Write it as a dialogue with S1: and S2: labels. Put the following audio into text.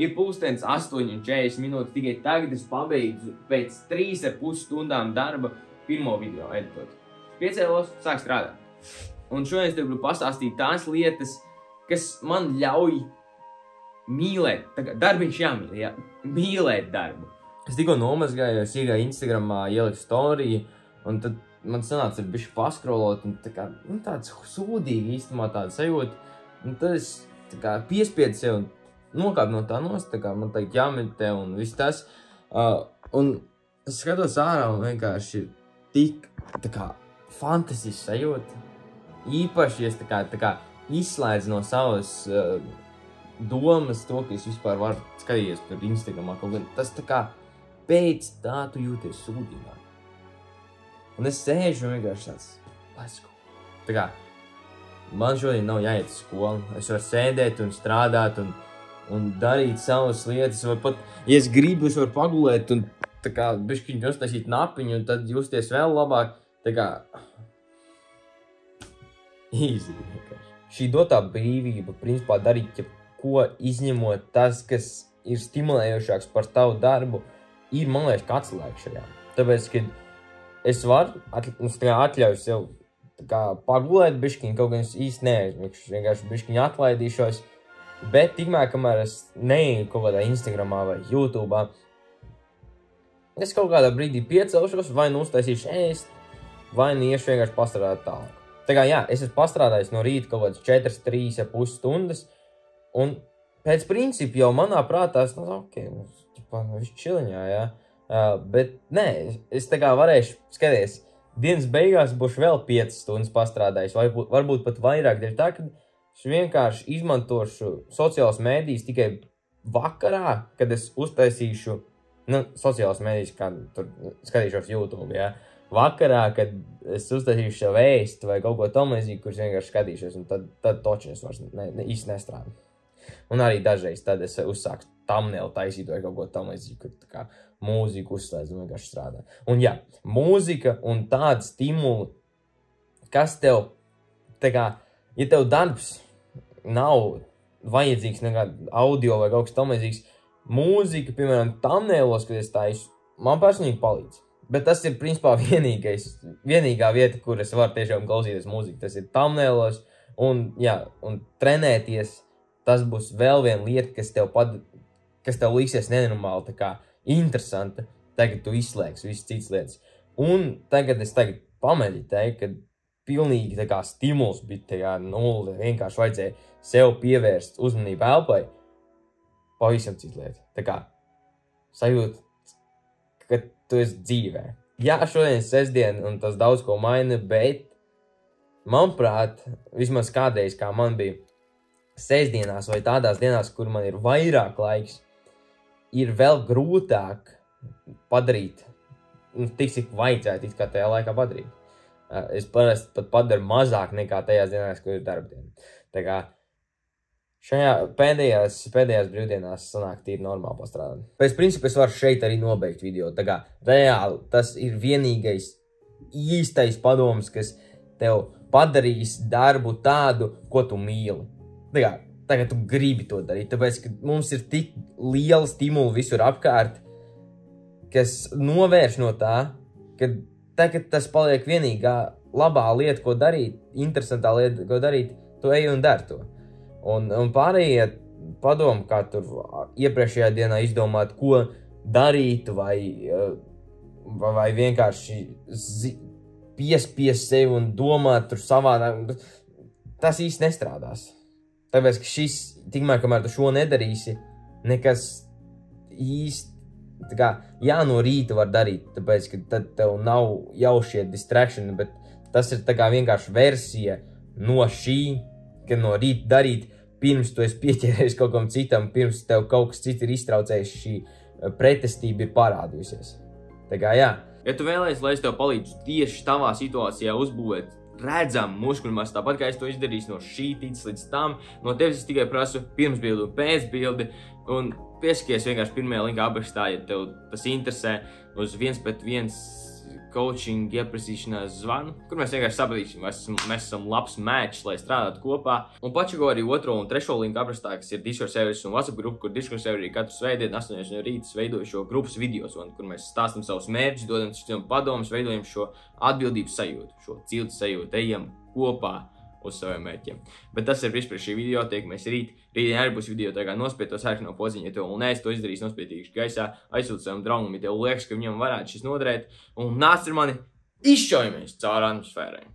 S1: Ir pulkstens 8:40 tikai tagad es pabeidzu pēc 3,5 stundām darba pirmo video editot. Piecēlos, sāk strādāt. Un šodien es tev gribu pastāstīt tās lietas, kas man ļauj mīlēt. Darbiņš jāmīl, jā. Mīlēt darbu. Es tikko nomazgāju, es iegāju Instagramā, ieliku storiju, un tad man sanāca bišķi paskrolot, un tāds sūdīgi īstumā tāda sajūta. Un tad es piespiedu sev un nokāpu no tā nost, man tagad jāmeditē un viss tas. Un es skatos ārā un vienkārši ir tik fantastisks sajūta. Īpaši, es izslēdzu no savas domas to, ka es vispār varu skatīties tur Instagramā kaut gan. Tas pēc tā tu jūties sūdībā. Un es sēžu un vienkārši tāds, let's go. Man šodien nav jāiet uz skolu. Es varu sēdēt un strādāt un darīt savas lietas. Vai pat, ja es gribu, es varu pagulēt un bišķiņi uztaisīt napiņu un tad justies vēl labāk. Easy vienkārši. Šī dotā brīvība, principā darīt ko izņemot tas, kas ir stimulējošāks par tavu darbu, ir, man liekas, atslēga šajā. Tāpēc, ka es varu atļauju sev pagulēt bišķiņu, kaut gan es īsti neaizmikšu, vienkārši bišķiņu atlaidīšos, bet tikmēr, kamēr es neeju kaut kādā Instagramā vai YouTube'ā, es kaut kādā brīdī piecelšos, vai nu uztaisīšu ēst, vai nu iešu vienkārši pastrādāt tālāk. Jā, es esmu pastrādājis no rīta kaut kādas 4-3,5 stundas, un pēc principa jau manā prātā es viss čiliņā, jā. Bet nē, es varēšu skaties, dienas beigās būšu vēl 5 stundas pastrādājis, varbūt pat vairāk, dēļ tā, ka es vienkārši izmantošu sociālas mēdīs tikai vakarā, kad es uztaisīšu, sociālas mēdīs, kā tur skatīšos YouTube, jā. Vakarā, kad es uztaisīšu sev ēst vai kaut ko tam līdzīgi, kurš vienkārši skatīšos, un tad toči es vairs īsti nestrādu. Un arī dažreiz tad es uzsāku thumbnail taisīt vai kaut ko tam līdzīgi, kur mūziku uzslēdz un vienkārši strādā. Un jā, mūzika un tāda stimuli, kas tev, ja tev darbs nav vajadzīgs nekāda audio vai kaut kas tam līdzīgs, mūzika, piemēram, thumbnailos, kad es taisu, man personīgi palīdz. Bet tas ir, principā, vienīgā vieta, kur es varu tiešām klausīties mūziku. Tas ir thumbnailos un trenēties. Tas būs vēl viena lieta, kas tev liksies nenormāli interesanta. Tagad tu izslēgs visas citas lietas. Un tagad es pameditēju, kad pilnīgi stimuls bija nulle. Vienkārši vajadzēja sev pievērst uzmanību elpai. Pavisam cita lieta. Sajūt, ka tu esi dzīvē. Jā, šodien ir sestdiena un tas daudz ko maina, bet, manuprāt, vismaz kādreiz, kā man bija sestdienās vai tādās dienās, kur man ir vairāk laiks, ir vēl grūtāk padarīt, tik cik vajadzētu tajā laikā padarīt. Es parasti pat padaru mazāk nekā tajās dienās, kur ir darbdiena. Šajā pēdējās brīvdienās sanāk tīri normāli pastrādāt. Pēc principa es varu šeit arī nobeigt video. Reāli tas ir vienīgais īstais padoms, kas tev padarīs darbu tādu, ko tu mīli. Tagad tu gribi to darīt, tāpēc, ka mums ir tik liela stimula visur apkārt, kas novērš no tā, ka tagad tas paliek vienīgā labā lieta, ko darīt, interesantā lieta, ko darīt, tu ej un dari to. Un pārējie padomu, kā tur iepriekšējā dienā izdomāt, ko darīt, vai vienkārši piespiest sevi un domāt tur savādāk, tas īsti nestrādās. Tāpēc, ka šis, tikmēr, kamēr tu šo nedarīsi, nekas īsti, no rīta var darīt, tāpēc, ka tad tev nav jau šie distraction, bet tas ir vienkārši versija no šī, ka no rīta darīt, pirms tu esi pieķēries kaut kam citam, pirms tev kaut kas cits ir iztraucējis, šī pretestība ir parādījusies. Jā. Ja tu vēlēsi, lai es tev palīdzu tieši tavā situācijā uzbūvēt redzamu muskuļmasu, tāpat kā es to izdarīju no šī ticis līdz tam, no tevis es tikai prasu pirmsbildi un pēcbildi, un pieskaties vienkārši pirmajā linkā aprakstā, ja tev tas interesē, uz 1-pret-1
S2: coaching, iepazīšanās zvanu, kur mēs vienkārši sapratīsim, vai mēs esam labs match, lai strādātu kopā. Un pačago arī 2. un 3. linku aprakstā, kas ir Discord serveris un WhatsApp grupa, kur Discord serverī katru svētdienu 8 no rīta veidoju šo grupas video zvanu, kur mēs stāstam savus mērķus, dodam citiem padomus, veidojam šo atbildības sajūtu, šo ciltu sajūtu, ejam kopā uz saviem mērķiem. Bet tas ir viss par šī video, tiekamies rīt. Rītdien arī būs video, tā kā nospied to sarkano podziņu, ja tev vēl neesi to izdarījis, nospiedīšu gaisā, aizsūt savam draugam, ja tev liekas, ka viņam varētu šis noderēt, un nāc ar mani izšķaujamies caur atmosfērai.